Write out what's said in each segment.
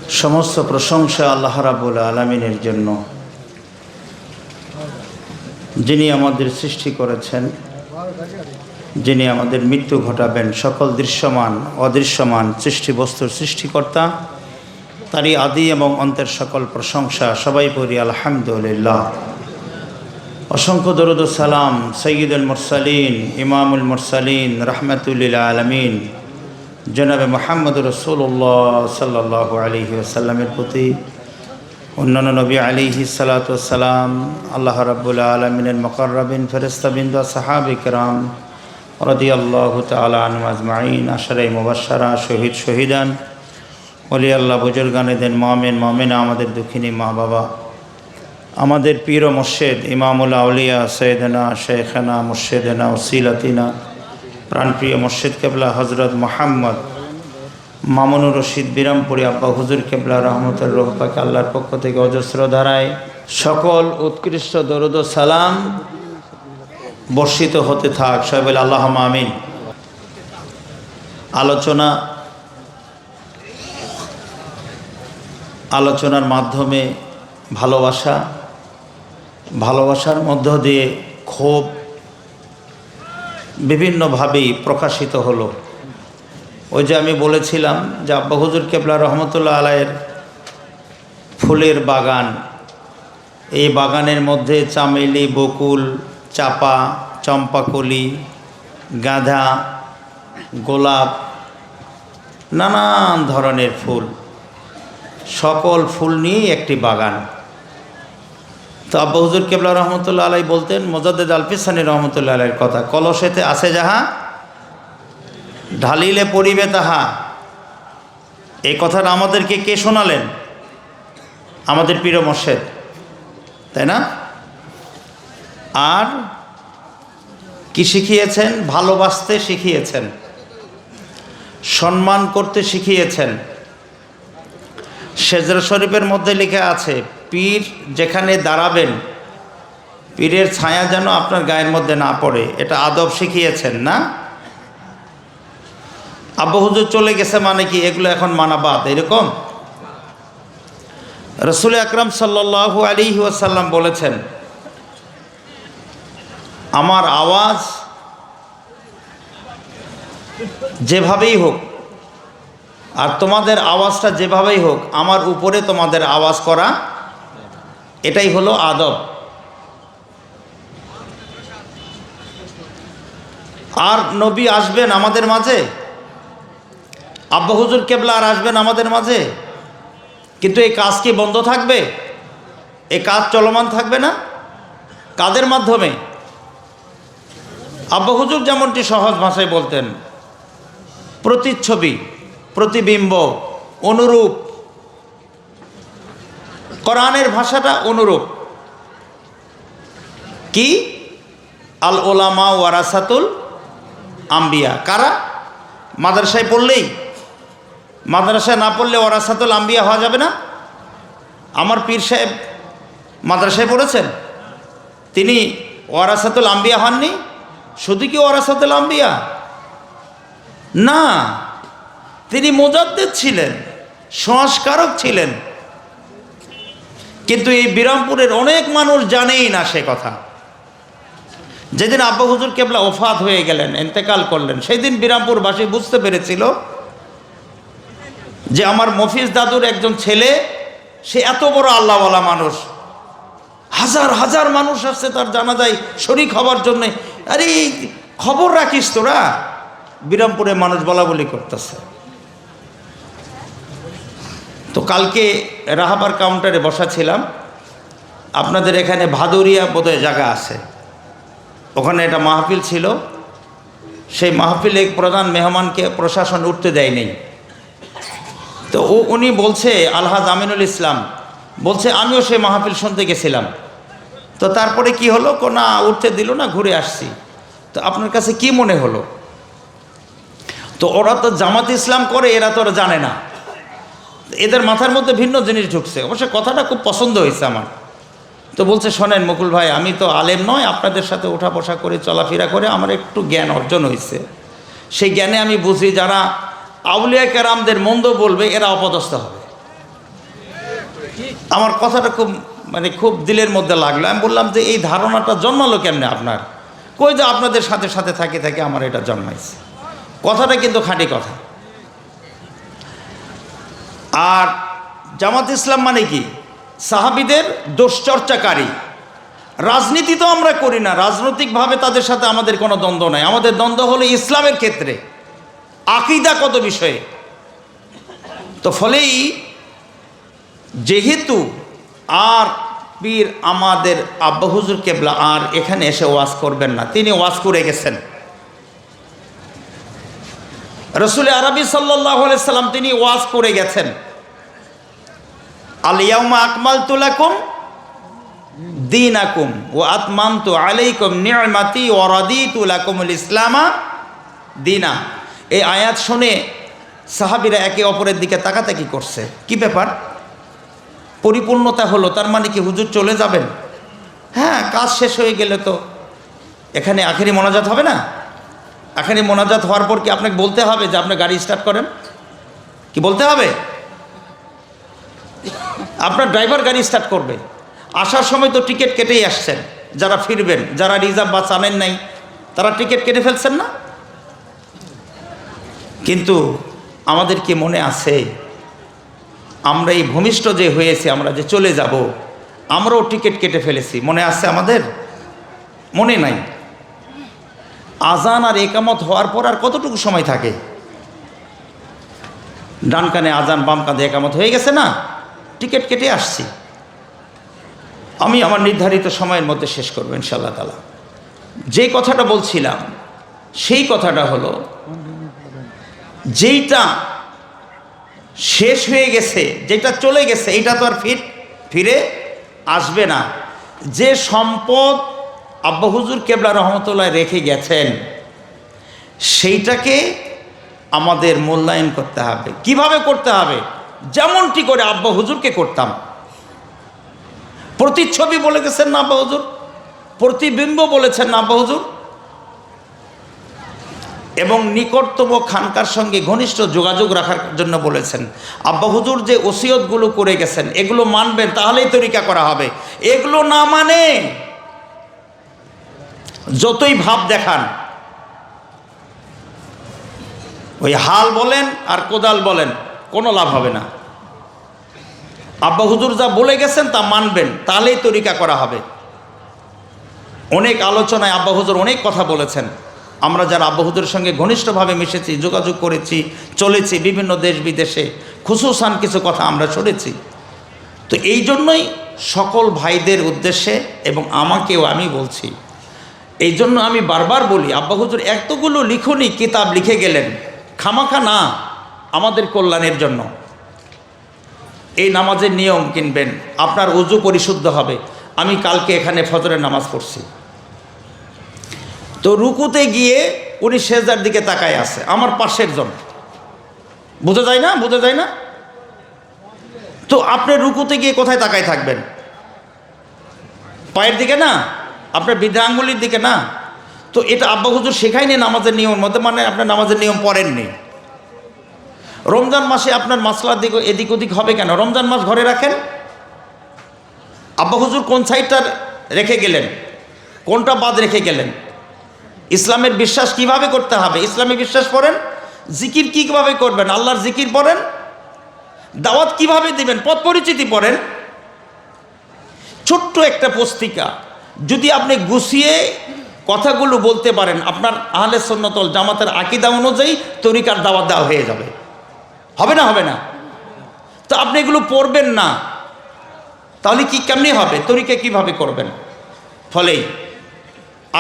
সমস্ত প্রশংসা আল্লাহ রাব্বুল আলামিনের জন্য, যিনি আমাদের সৃষ্টি করেছেন, যিনি আমাদের মৃত্যু ঘটাবেন। সকল দৃশ্যমান অদৃশ্যমান সৃষ্টিবস্তুর সৃষ্টিকর্তা, তারই আদি এবং অন্তের সকল প্রশংসা। সবাই পড়ি আলহামদুলিল্লাহ। অসংখ্য দরুদ ও সালাম সৈয়দুল মুরসালিন, ইমামুল মুরসালিন, রাহমাতুল লিল আলামিন জনাবে মুহাম্মদুর রাসূলুল্লাহ সাল্লাল্লাহু আলাইহি ওয়াসাল্লামের প্রতি, অন্যান্য নবী আলাইহিস সালাতু ওয়াস সালাম, আল্লাহ রাব্বুল আলামিনের মুকাররাবিন ফেরেশতাবৃন্দ, সাহাবা কিরাম রাদিয়াল্লাহু তাআলা আনহুম আজমাইন, আশারায়ে মুবাশশারা, শহীদ শহীদান, ওলি আল্লাহ, বুজুর্গানেদের, মুমিন মুমিনা, আমাদের দুঃখিনী মা বাবা, আমাদের পীর ও মুর্শিদ ইমামুল আউলিয়া সৈয়দনা শেখনা মুর্শিদনা ওসিলাতিনা প্রাণপ্রিয় মুর্শিদ কেবলা হজরত মোহাম্মদ মামুনুর রশিদ বিরামপুরি আব্বা হুজুর কেবলা রহমতুল রহপাকে আল্লাহর পক্ষ থেকে অজস্র ধারায় সকল উৎকৃষ্ট দরুদ ও সালাম বর্ষিত হতে থাক। সবাই বলে আল্লাহুম্মা আমিন। আলোচনার মাধ্যমে ভালোবাসার মধ্য দিয়ে ক্ষোভ বিভিন্নভাবেই প্রকাশিত হলো। ওই যে আমি বলেছিলাম যে আব্বা হুজুর কেবলা রহমতুল্লাহ আলাইয়ের ফুলের বাগান, এই বাগানের মধ্যে চামেলি, বকুল, চাপা, চম্পাকলি, গাঁদা, গোলাপ, নানান ধরনের ফুল, সকল ফুল নিয়েই একটি বাগান। তো আব্বা হুজুর কেবলা রহমতুল্লাহ আলাই বলতেন, মোজাদ্দেদ আলফিসানি রহমতুল্লাহ আলাইয়ের কথা, কলসেতে আছে যাহা ঢালিলে পড়িবে তাহা। এই কথাটা আমাদেরকে কে শোনালেন? আমাদের পীর মুর্শিদ, তাই না? আর কি শিখিয়েছেন? ভালোবাসতে শিখিয়েছেন, সম্মান করতে শিখিয়েছেন। সেজরা শরীফের মধ্যে লেখা আছে, পীর যেখানে দাঁড়াবেন, পীরের ছায়া যেন আপনার গায়ের মধ্যে না পড়ে, এটা আদব শিখিয়েছেন না? আব্বা হুজুর চলে গেছে মানে কি এগুলো এখন মানা বাদ? এরকম রাসূল আকরাম সাল্লাল্লাহু আলাইহি ওয়াসাল্লাম বলেছেন, আমার আওয়াজ যেভাবেই হোক আর তোমাদের আওয়াজটা যেভাবেই হোক, আমার উপরে তোমাদের আওয়াজ করা, এটাই হলো আদব। আর নবী আসবেন আমাদের মাঝে, আব্বা হুজুর কেবলা আর আসবেন আমাদের মাঝে, কিন্তু এই কাজ কি বন্ধ থাকবে? এই কাজ চলমান থাকবে না? কাদের মাধ্যমে? আব্বা হুজুর যেমনটি সহজ ভাষায় বলতেন, প্রতিচ্ছবি, প্রতিবিম্ব, অনুরূপ। কোরআনের ভাষাটা অনুরূপ। কি? আল ওলামা ওয়ারাসাতুল আম্বিয়া। কারা? মাদ্রাসায় পড়লেই, মাদ্রাসায় না পড়লে ওয়ারাসাতুল আম্বিয়া হওয়া যাবে না? আমার পীর সাহেব মাদ্রাসায় পড়েছেন, তিনি ওয়ারাসাতুল আম্বিয়া হননি? শুধু কি ওয়ারাসাতুল আম্বিয়া? না, তিনি মুজাদ্দিদ ছিলেন, সংস্কারক ছিলেন। কিন্তু এই বিরামপুরের অনেক মানুষ জানেই না সে কথা। যেদিন আব্বা হুজুর কেবলা ওফাত হয়ে গেলেন, ইন্তেকাল করলেন, সেই দিন বিরামপুরবাসী বুঝতে পেরেছিল যে আমার মফিজ দাদুর একজন ছেলে, সে এত বড় আল্লাহওয়ালা মানুষ, হাজার হাজার মানুষ আসছে তার জানাজায় শরীক হবার জন্যে। আরে খবর রাখিস তোরা, বিরামপুরে মানুষ বলা বলি করতেছে। তো কালকে রাহাবার কাউন্টারে বসা ছিলাম, আপনাদের এখানে ভাদুরিয়া বোধহয় জায়গা আছে, ওখানে একটা মাহফিল ছিল। সেই মাহফিলে প্রধান মেহমানকে প্রশাসন উঠতে দেয়নি। তো উনি বলছে, আলহাজ আমিনুল ইসলাম বলছে, আমিও সেই মাহফিল শুনতে গেছিলাম। তো তারপরে কি হলো, না উঠতে দিল না, ঘুরে আসছি। তো আপনার কাছে কি মনে হলো? তো ওরা তো জামাত ইসলাম করে, এরা তো ওরা জানে না, এদের মাথার মধ্যে ভিন্ন জিনিস ঢুকছে। অবশ্য কথাটা খুব পছন্দ হয়েছে আমার। তো বলছে, শোনেন মুকুল ভাই, আমি তো আলেম নয়, আপনাদের সাথে ওঠা বসা করে চলাফেরা করে আমার একটু জ্ঞান অর্জন হয়েছে। সেই জ্ঞানে আমি বুঝি যারা আউলিয়া কেরামদের মন্দ বলবে এরা অপদস্থ হবে। আমার কথাটা খুব দিলের মধ্যে লাগলো। আমি বললাম যে এই ধারণাটা জন্মালো কেমনে আপনার? কই যে আপনাদের সাথে সাথে থাকে আমার এটা জন্মাইছে। কথাটা কিন্তু খাঁটি কথা। আর জামাত ইসলাম মানে কি? সাহাবীদের দোষচর্চাকারী। রাজনীতি তো আমরা করি না, রাজনৈতিকভাবে তাদের সাথে আমাদের কোনো দ্বন্দ্ব নাই। আমাদের দ্বন্দ্ব হলো ইসলামের ক্ষেত্রে, আকীদাগত বিষয়ে। তো ফলেই যেহেতু আর পীর আমাদের আব্বা হুজুর কেবলা আর এখানে এসে ওয়াজ করবেন না, তিনি ওয়াজ করে গেছেন। রাসূল আরবি সাল্লাল্লাহু আলাইহি সাল্লাম তিনি ওয়াজ করে গেছেন, আল ইয়াউমা আকমালতু লাকুম দীনাকুম ওয়া আতমামতু আলাইকুম নি'মাতি ওয়া রাদিতু লাকুমুল ইসলামা দীনা। এই আয়াত শুনে সাহাবীরা একে অপরের দিকে তাকাতাকি করছে। কি ব্যাপার? পরিপূর্ণতা হলো, তার মানে কি হুজুর চলে যাবেন? হ্যাঁ, কাজ শেষ হয়ে গেলে তো এখানে আখেরি মোনাজাত হবে না? আখেরি মোনাজাত হওয়ার পর কি আপনাকে বলতে হবে যে আপনি গাড়ি স্টার্ট করেন? কি বলতে হবে? আপনার ড্রাইভার গাড়ি স্টার্ট করবে। আসার সময় তো টিকিট কেটেই আসছেন। যারা ফিরবেন, যারা রিজার্ভ বাস আনেন নাই, তারা টিকিট কেটে ফেলছেন না? কিন্তু আমাদের কি মনে আছে আমরা এই ভূমিষ্ঠ যে হয়েছে, আমরা যে চলে যাব, আমরাও টিকিট কেটে ফেলেছি? মনে আছে আমাদের? মনে নাই। আজান আর একামত হওয়ার পর আর কতটুকু সময় থাকে? ডান কানে আজান, বাম কাঁধে একামত হয়ে গেছে না? টিকিট কেটে আসছি। আমি আমার নির্ধারিত সময়ের মধ্যে শেষ করব ইনশাআল্লাহ তাআলা। যে কথাটা বলছিলাম সেই কথাটা হলো, যেইটা শেষ হয়ে গেছে, যেটা চলে গেছে, এইটা তো আর ফিরে আসবে না। যে সম্পদ আব্বা হুজুর কেবলা রহমতুল্লাহ রেখে গেছেন, সেইটাকে আমাদের মূল্যায়ন করতে হবে। কিভাবে করতে হবে? যেমনটি করে আব্বা হুজুরকে করতাম। প্রতিচ্ছবি বলে গেছেন না আব্বা হুজুর? প্রতিবিম্ব বলেছেন না আব্বা হুজুর? এবং নিকটতম খানকার সঙ্গে ঘনিষ্ঠ যোগাযোগ রাখার জন্য বলেছেন। আব্বা হুজুর যে ওসিয়তগুলো করে গেছেন, এগুলো মানবেন, তাহলেই তরিকা করা হবে। এগুলো না মানে যতই ভাব দেখান, ওই হাল বলেন আর কোদাল বলেন, কোনো লাভ হবে না। আব্বা হুজুর যা বলে গেছেন তা মানবেন, তাহলেই তরিকা করা হবে। অনেক আলোচনায় আব্বা হুজুর অনেক কথা বলেছেন। আমরা যারা আব্বা হুজুরের সঙ্গে ঘনিষ্ঠভাবে মিশেছি, যোগাযোগ করেছি, চলেছি বিভিন্ন দেশ বিদেশে, খুসুসান কিছু কথা আমরা শুনেছি। তো এই জন্যই সকল ভাইদের উদ্দেশ্যে এবং আমাকেও আমি বলছি, এই জন্য আমি বারবার বলি, আব্বা হুজুর এতগুলো লিখনি কিতাব লিখে গেলেন, খামাখা না, আমাদের কল্যাণের জন্য। এই নামাজের নিয়ম কিনবেন, আপনার ওযু পরিশুদ্ধ হবে। আমি কালকে এখানে ফজরের নামাজ পড়ছি, তো রুকুতে গিয়ে উনি সেজদার দিকে তাকায় আছে, আমার পাশের জন। বোঝা যায় না? বোঝা যায় না? তো আপনি রুকুতে গিয়ে কোথায় তাকায় থাকবেন? পায়ের দিকে না, আপনার বৃদ্ধা আঙ্গুলির দিকে না। তো এটা আব্বা হুজুর শেখায়নি নামাজের নিয়মের মধ্যে, মানে আপনার নামাজের নিয়ম পড়েননি। রমজান মাসে আপনার মাসলার দিকে এদিক ওদিক হবে কেন? রমজান মাস ঘরে রাখেন। আব্বা হুজুর কোন সাইডটা রেখে গেলেন, কোনটা বাদ রেখে গেলেন? ইসলামের বিশ্বাস কিভাবে করতে হবে, ইসলামে বিশ্বাস পড়েন। জিকির কিভাবে করবেন, আল্লাহর জিকির পড়েন। দাওয়াত কিভাবে দিবেন, পথ পরিচিতি পড়েন। ছোট্ট একটা পুস্তিকা যদি আপনি গুছিয়ে কথাগুলো বলতে পারেন, আপনার আহলে সুন্নাত ওয়াল জামাতের আকীদা অনুযায়ী তরিকার দাওয়াত দেওয়া হয়ে যাবে। হবে না? হবে না? তো আপনি এগুলো পড়বেন না, তাহলে কি কেমনি হবে? তরিকা কিভাবে করবেন? ফলে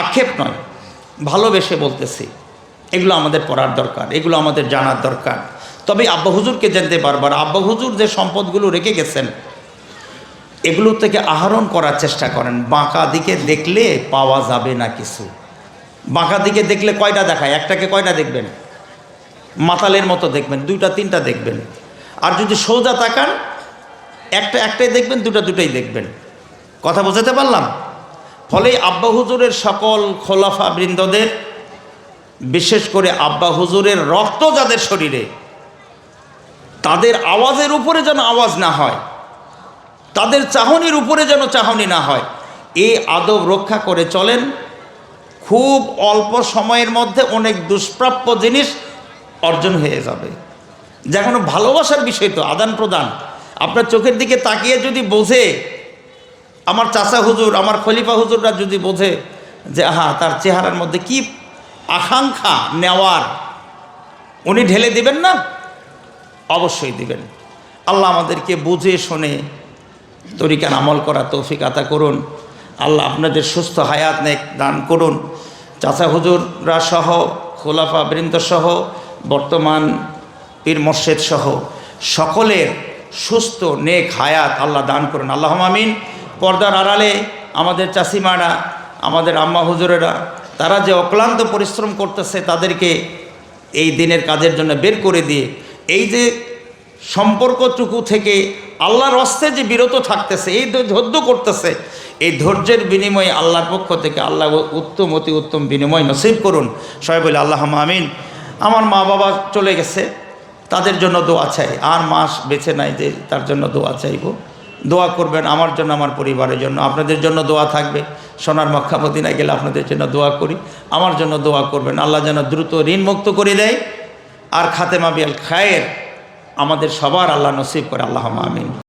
আক্ষেপ নয়, ভালোবেসে বলতেছি, এগুলো আমাদের পড়ার দরকার, এগুলো আমাদের জানার দরকার। তবে আব্বা হুজুরকে জানতে পারবার, আব্বা হুজুর যে সম্পদগুলো রেখে গেছেন, এগুলো থেকে আহরণ করার চেষ্টা করেন। বাঁকা দিকে দেখলে পাওয়া যাবে না কিছু। বাঁকা দিকে দেখলে কয়টা দেখায়? একটাকে কয়টা দেখবেন? মাতালের মতো দেখবেন, দুইটা তিনটা দেখবেন। আর যদি সোজা তাকান, একটাই দেখবেন, দুটাই দেখবেন। কথা বোঝাতে পারলাম? ফলে আব্বা হুজুরের সকল খোলাফা বৃন্দদের, বিশেষ করে আব্বা হুজুরের রক্ত যাদের শরীরে, তাদের আওয়াজের উপরে যেন আওয়াজ না হয়, তাদের চাহনির উপরে যেন চাহনি না হয়, এই আদব রক্ষা করে চলেন। খুব অল্প সময়ের মধ্যে অনেক দুষ্প্রাপ্য জিনিস অর্জন হয়ে যাবে। যেমন ভালোবাসার বিষয় তো আদান প্রদান, আপনার চোখের দিকে তাকিয়ে যদি বোঝে, আমার চাচা হুজুর, আমার খলিফা হুজুররা যদি বোঝে যে আহা তার চেহারার মধ্যে কি আকাঙ্ক্ষা নেওয়ার, উনি ঢেলে দিবেন না? অবশ্যই দিবেন। আল্লাহ আমাদেরকে বুঝে শুনে তরিকার আমল করা তৌফিক আতা করুন। আল্লাহ আপনাদের সুস্থ হায়াত নেক দান করুন। চাচা হুজুররা সহ, খোলাফা বৃন্দ সহ, বর্তমান পীর মোর্শেদ সহ সকলের সুস্থ নেক হায়াত আল্লাহ দান করুন, আল্লাহুম্মা আমিন। পর্দার আড়ালে আমাদের চাষিমারা, আমাদের আম্মা হুজুরেরা, তারা যে অক্লান্ত পরিশ্রম করতেছে, তাদেরকে এই দিনের কাজের জন্য বের করে দিয়ে এই যে সম্পর্কটুকু থেকে আল্লাহর হস্তে যে বিরত থাকতেছে, এই ধৈর্য করতেছে, এই ধৈর্যের বিনিময়ে আল্লাহর পক্ষ থেকে আল্লাহ উত্তম অতি উত্তম বিনিময় নসিব করুন। সবাই বলে আল্লাহুম্মা আমিন। আমার মা বাবা চলে গেছে, তাদের জন্য দোয়া চাই। আর মাস বেছে নাই যে তার জন্য দোয়া চাইব। দোয়া করবেন আমার জন্য, আমার পরিবারের জন্য, আপনাদের জন্য দোয়া থাকবে। সোনার মক্কা মদিনায় গেলে আপনাদের জন্য দোয়া করি, আমার জন্য দোয়া করবেন। আল্লাহ যেন দ্রুত ঋণ মুক্ত করে দেয় আর খাতেমা বিল খায়ের আমাদের সবার আল্লাহ নসিব করে, আল্লাহুম্মা আমিন।